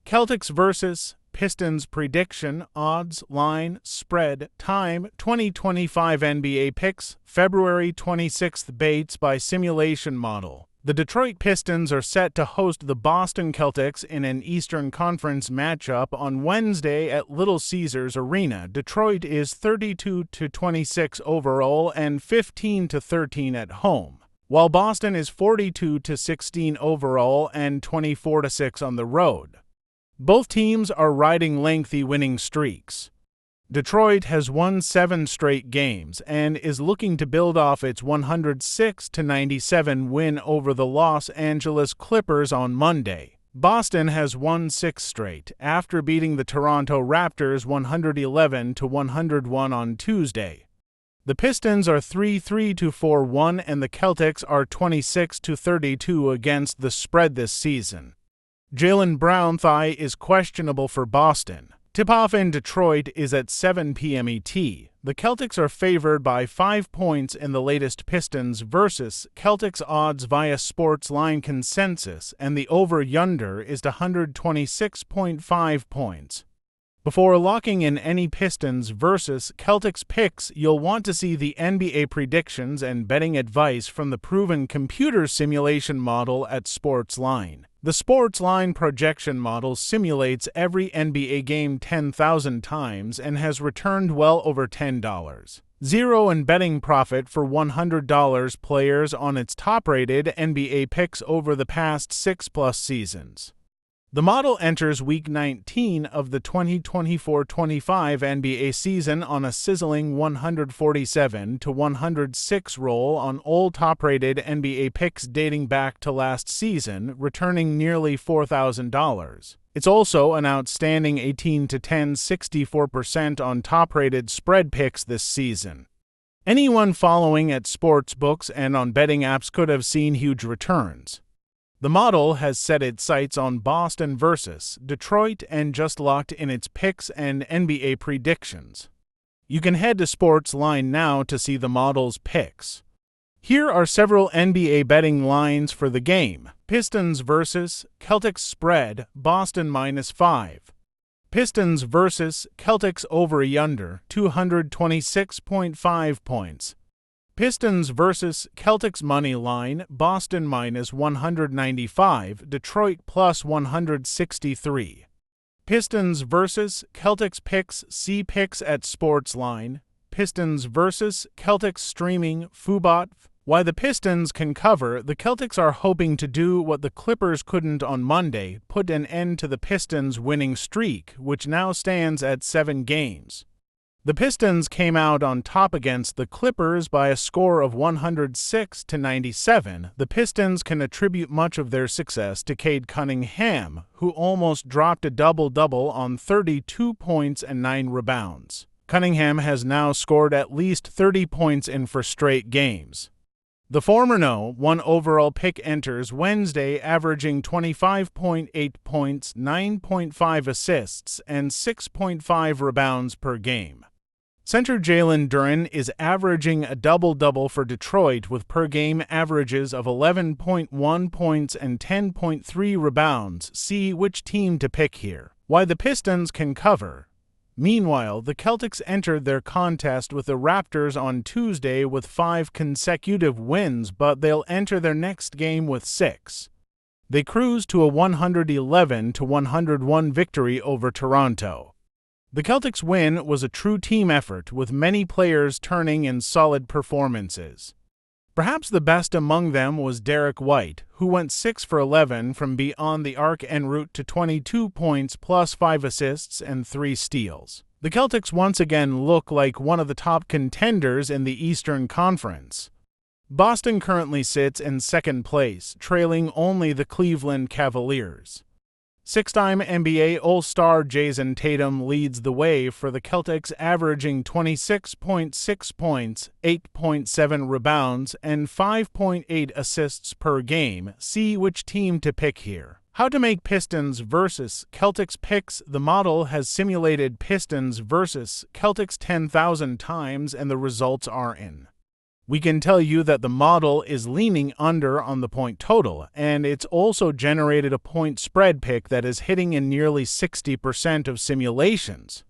Celtics vs. Pistons prediction, odds, line, spread, time, 2025 NBA picks, February 26th Bates by simulation model. The Detroit Pistons are set to host the Boston Celtics in an Eastern Conference matchup on Wednesday at Little Caesars Arena. Detroit is 32-26 overall and 15-13 at home, while Boston is 42-16 overall and 24-6 on the road. Both teams are riding lengthy winning streaks. Detroit has won 7 straight games and is looking to build off its 106-97 win over the Los Angeles Clippers on Monday. Boston has won 6 straight after beating the Toronto Raptors 111-101 on Tuesday. The Pistons are 3-4-1 and the Celtics are 26-32 against the spread this season. Jaylen Brown thigh is questionable for Boston. Tip-off in Detroit is at 7 p.m. ET. The Celtics are favored by 5 points in the latest Pistons vs. Celtics odds via Sports Line consensus, and the over-yonder is to 126.5 points. Before locking in any Pistons vs. Celtics picks, you'll want to see the NBA predictions and betting advice from the proven computer simulation model at Sports Line. The Sports Line projection model simulates every NBA game 10,000 times and has returned well over $10. Zero in betting profit for $100 players on its top-rated NBA picks over the past 6+ seasons. The model enters Week 19 of the 2024-25 NBA season on a sizzling 147-106 roll on all top-rated NBA picks dating back to last season, returning nearly $4,000. It's also an outstanding 18-10 64% on top-rated spread picks this season. Anyone following at sportsbooks and on betting apps could have seen huge returns. The model has set its sights on Boston vs. Detroit and just locked in its picks and NBA predictions. You can head to Sports Line now to see the model's picks. Here are several NBA betting lines for the game. Pistons vs. Celtics spread, Boston -5. Pistons vs. Celtics over-yonder, 226.5 points. Pistons vs. Celtics money line, Boston -195, Detroit +163. Pistons vs. Celtics picks, see picks at Sports Line. Pistons vs. Celtics streaming, Fubot. Why the Pistons can cover, the Celtics are hoping to do what the Clippers couldn't on Monday, put an end to the Pistons' winning streak, which now stands at 7 games. The Pistons came out on top against the Clippers by a score of 106-97. The Pistons can attribute much of their success to Cade Cunningham, who almost dropped a double-double on 32 points and 9 rebounds. Cunningham has now scored at least 30 points in 4 straight games. The former No. 1 overall pick enters Wednesday, averaging 25.8 points, 9.5 assists, and 6.5 rebounds per game. Center Jalen Duren is averaging a double-double for Detroit with per-game averages of 11.1 points and 10.3 rebounds. See which team to pick here. Why the Pistons can cover. Meanwhile, the Celtics entered their contest with the Raptors on Tuesday with 5 consecutive wins, but they'll enter their next game with 6. They cruised to a 111-101 victory over Toronto. The Celtics' win was a true team effort, with many players turning in solid performances. Perhaps the best among them was Derek White, who went 6 for 11 from beyond the arc en route to 22 points plus 5 assists and 3 steals. The Celtics once again look like one of the top contenders in the Eastern Conference. Boston currently sits in second place, trailing only the Cleveland Cavaliers. 6-time NBA All-Star Jason Tatum leads the way for the Celtics, averaging 26.6 points, 8.7 rebounds, and 5.8 assists per game. See which team to pick here. How to make Pistons vs. Celtics picks. The model has simulated Pistons vs. Celtics 10,000 times and the results are in. We can tell you that the model is leaning under on the point total, and it's also generated a point spread pick that is hitting in nearly 60% of simulations.